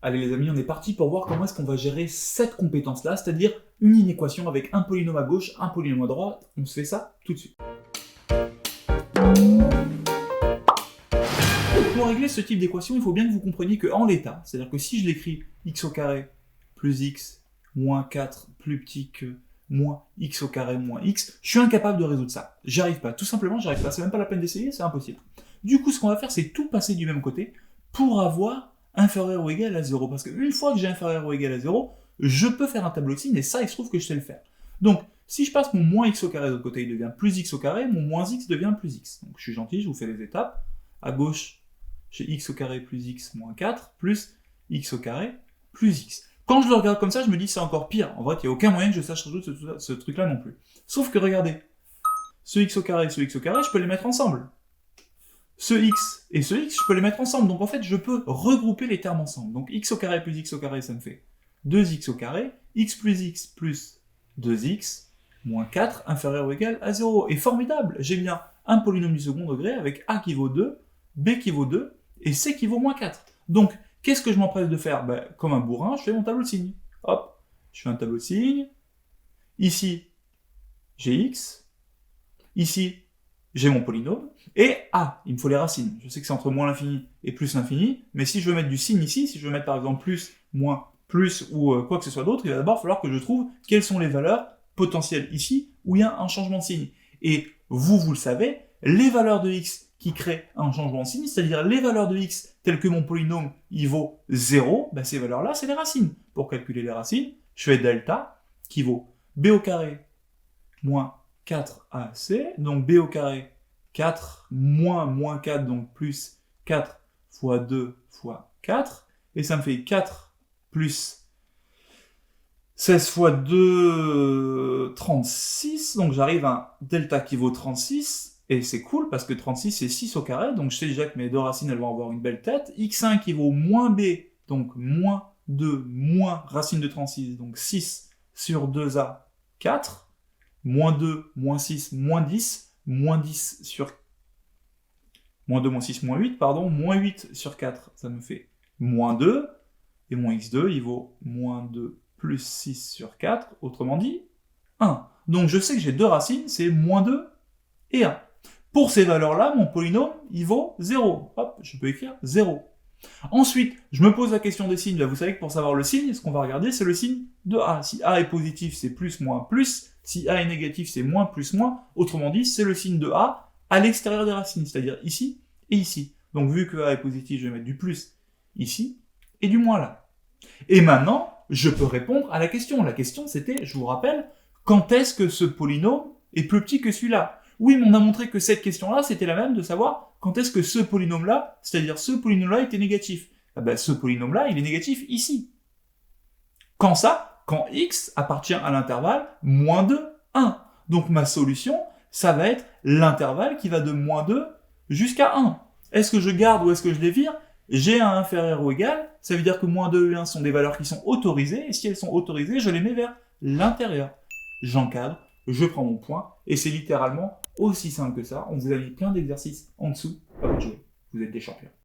Allez les amis, on est parti pour voir comment est-ce qu'on va gérer cette compétence-là, c'est-à-dire une inéquation avec un polynôme à gauche, un polynôme à droite. On se fait ça tout de suite. Pour régler ce type d'équation, il faut bien que vous compreniez qu'en l'état, c'est-à-dire que si je l'écris x au carré plus x moins 4 plus petit que moins x au carré moins x, je suis incapable de résoudre ça. J'y arrive pas, tout simplement j'y arrive pas, c'est même pas la peine d'essayer, c'est impossible. Du coup, ce qu'on va faire, c'est tout passer du même côté pour avoir inférieur ou égal à 0. Parce qu'une fois que j'ai inférieur ou égal à 0, je peux faire un tableau de signes, et ça, il se trouve que je sais le faire. Donc, si je passe mon moins x au carré de l'autre côté, il devient plus x au carré, mon moins x devient plus x. Donc, je suis gentil, je vous fais les étapes. À gauche, j'ai x au carré plus x moins 4, plus x au carré plus x. Quand je le regarde comme ça, je me dis c'est encore pire. En vrai, il n'y a aucun moyen que je sache résoudre ce truc-là non plus. Sauf que regardez, ce x au carré et ce x au carré, je peux les mettre ensemble. Ce x et ce x, je peux les mettre ensemble. Donc en fait, je peux regrouper les termes ensemble. Donc x au carré plus x au carré, ça me fait 2x au carré, x plus 2x, moins 4, inférieur ou égal à 0. Et formidable, j'ai bien un polynôme du second degré avec a qui vaut 2, b qui vaut 2, et c qui vaut moins 4. Donc, qu'est-ce que je m'empresse de faire? Comme un bourrin, je fais mon tableau de signes. Hop, je fais un tableau de signes. Ici, j'ai x. Ici, j'ai mon polynôme. Et il me faut les racines. Je sais que c'est entre moins l'infini et plus l'infini, mais si je veux mettre du signe ici, si je veux mettre par exemple plus, moins, plus ou quoi que ce soit d'autre, il va d'abord falloir que je trouve quelles sont les valeurs potentielles ici où il y a un changement de signe. Et vous le savez, les valeurs de x qui créent un changement de signe, c'est-à-dire les valeurs de x telles que mon polynôme il vaut 0, ces valeurs-là, c'est les racines. Pour calculer les racines, je fais delta qui vaut b au carré moins 4ac, donc b au carré 4 moins 4, donc plus 4 fois 2 fois 4, et ça me fait 4 plus 16 fois 2, 36, donc j'arrive à un delta qui vaut 36, et c'est cool parce que 36 c'est 6 au carré, donc je sais déjà que mes deux racines elles vont avoir une belle tête, x1 qui vaut moins b, donc moins 2, moins racine de 36, donc 6 sur 2a, 4, moins 2, moins 6, moins 10, moins 10 sur moins 2, moins 6, moins 8, pardon, moins 8 sur 4, ça me fait moins 2, et mon x2, il vaut moins 2 plus 6 sur 4, autrement dit, 1. Donc je sais que j'ai deux racines, c'est moins 2 et 1. Pour ces valeurs-là, mon polynôme, il vaut 0. Hop, je peux écrire 0. Ensuite, je me pose la question des signes. Là, vous savez que pour savoir le signe, ce qu'on va regarder, c'est le signe de A. Si A est positif, c'est plus, moins, plus. Si A est négatif, c'est moins, plus, moins. Autrement dit, c'est le signe de A à l'extérieur des racines, c'est-à-dire ici et ici. Donc, vu que A est positif, je vais mettre du plus ici et du moins là. Et maintenant, je peux répondre à la question. La question, c'était, je vous rappelle, quand est-ce que ce polynôme est plus petit que celui-là? Oui, mais on a montré que cette question-là, c'était la même de savoir quand est-ce que ce polynôme-là, c'est-à-dire ce polynôme-là, était négatif. Ce polynôme-là, il est négatif ici. Quand ça? Quand x appartient à l'intervalle moins 2, 1. Donc ma solution, ça va être l'intervalle qui va de moins 2 jusqu'à 1. Est-ce que je garde ou est-ce que je les vire? J'ai un inférieur ou égal, ça veut dire que moins 2 et 1 sont des valeurs qui sont autorisées, et si elles sont autorisées, je les mets vers l'intérieur. J'encadre, je prends mon point, et c'est littéralement aussi simple que ça. On vous a mis plein d'exercices en dessous, à vous de jouer. Vous êtes des champions.